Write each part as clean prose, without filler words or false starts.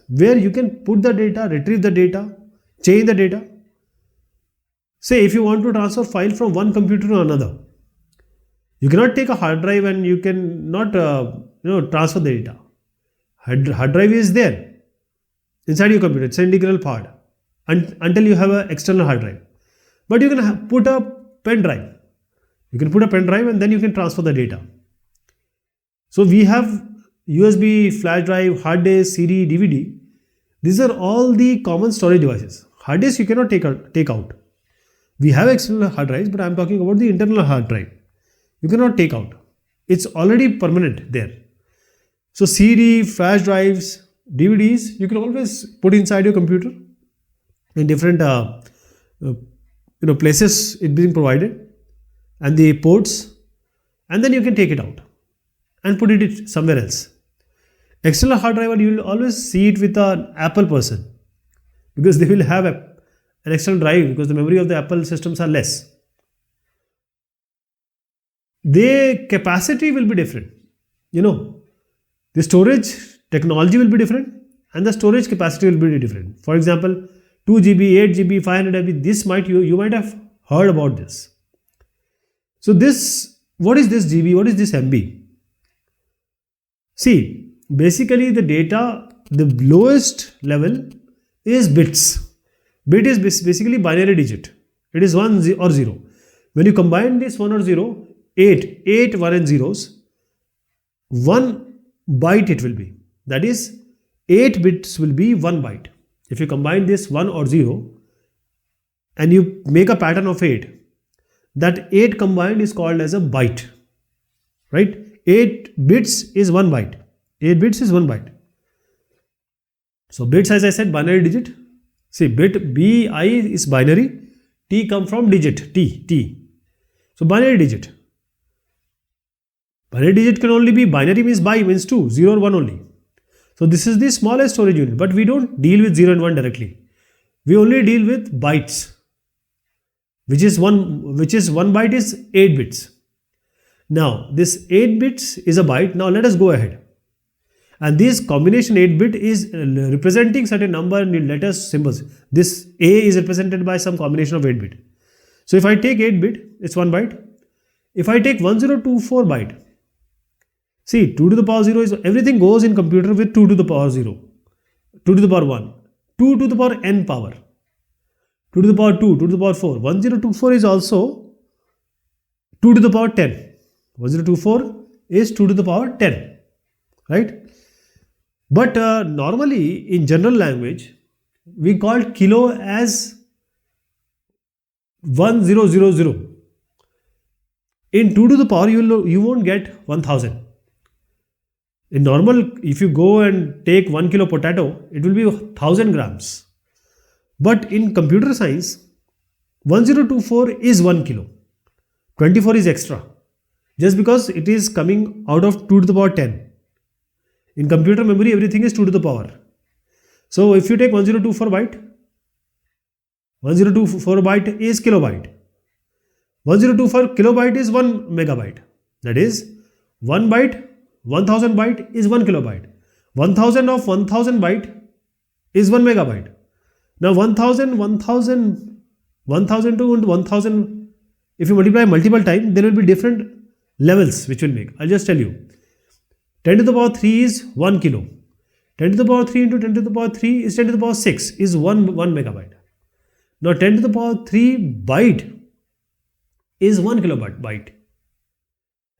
where you can put the data, retrieve the data, change the data. Say if you want to transfer file from one computer to another, you cannot take a hard drive and you cannot transfer the data. Hard drive is there inside your computer. It's an integral part until you have an external hard drive. But you can put a pen drive. You can put a pen drive and then you can transfer the data. So we have USB, flash drive, hard disk, CD, DVD. These are all the common storage devices. Hard disk you cannot take out. We have external hard drives, but I am talking about the internal hard drive. You cannot take out. It's already permanent there. So CD, flash drives, DVDs, you can always put inside your computer in different places it being provided and the ports, and then you can take it out and put it somewhere else. External hard drive, you will always see it with an Apple person because they will have an external drive because the memory of the Apple systems are less. The capacity will be different. The storage technology will be different and the storage capacity will be different. For example, 2 GB, 8 GB, 500 MB, this you might have heard about this. So what is this GB? What is this MB? See, basically the data, the lowest level is bits. Bit is basically binary digit. It is 1 or 0. When you combine this 1 or 0, 8 1 and zeros, 1 byte it will be. That is 8 bits will be 1 byte. If you combine this 1 or 0 and you make a pattern of 8, that 8 combined is called as a byte. Right? 8 bits is 1 byte. 8 bits is 1 byte. So bits, as I said, binary digit. See, bit BI is binary. T come from digit. T. So binary digit. Binary digit can only be binary means 2, 0 or 1 only. So this is the smallest storage unit, but we don't deal with 0 and 1 directly. We only deal with bytes, which is 1 byte is 8 bits. Now this 8 bits is a byte. Now let us go ahead. And this combination 8 bit is representing certain number in letters, symbols. This A is represented by some combination of 8 bit. So if I take 8 bit, it's 1 byte. If I take 1024 byte, see, 2 to the power 0 is, everything goes in computer with 2 to the power 0, 2 to the power 1, 2 to the power n power, 2 to the power 2, 2 to the power 4. 1024 is also 2 to the power 10. 1024 is 2 to the power 10, right? But normally in general language, we call kilo as 1000. In 2 to the power, you won't get 1000. In normal, if you go and take 1 kilo potato, it will be 1000 grams. But in computer science, 1024 is 1 kilo. 24 is extra. Just because it is coming out of 2 to the power 10. In computer memory, everything is 2 to the power. So if you take 1024 byte, 1024 byte is kilobyte. 1024 kilobyte is 1 megabyte. That is 1 byte, 1000 byte is 1 kilobyte. 1000 of 1000 byte is 1 megabyte. Now 1000 to 1000, if you multiply multiple times, there will be different levels which will make. I'll just tell you. 10 to the power 3 is 1 kilo. 10 to the power 3 into 10 to the power 3 is 10 to the power 6 is 1 megabyte. Now 10 to the power 3 byte is 1 kilobyte.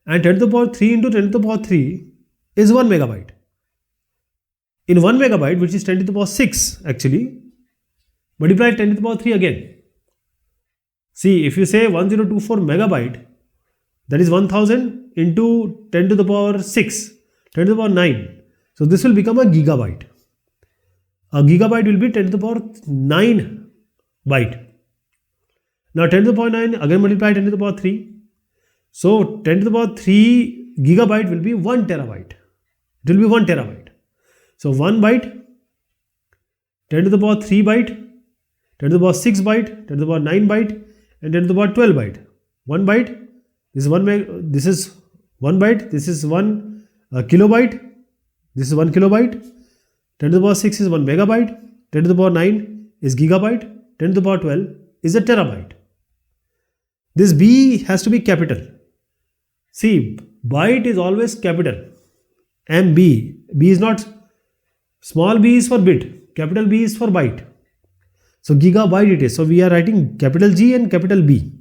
And 10 to the power 3 into 10 to the power 3 is 1 megabyte. In 1 megabyte, which is 10 to the power 6 actually, multiply 10 to the power 3 again. See, if you say 1024 megabyte, that is 1000 into 10 to the power 6, 10 to the power 9. So this will become a gigabyte. A gigabyte will be 10 to the power 9 byte. Now 10 to the power 9, again multiply 10 to the power 3. So 10 to the power 3 gigabyte will be 1 terabyte. It will be 1 terabyte. So 1 byte, 10 to the power 3 byte, 10 to the power 6 byte, 10 to the power 9 byte, and 10 to the power 12 byte. 1 byte, this is 1 byte, this is 1 kilobyte, this is 1 kilobyte, 10 to the power 6 is 1 megabyte. 10 to the power 9 is gigabyte. 10 to the power 12 is a terabyte. This B has to be capital. See, byte is always capital. MB. B is not, small b is for bit, capital B is for byte. So gigabyte it is. So we are writing capital G and capital B.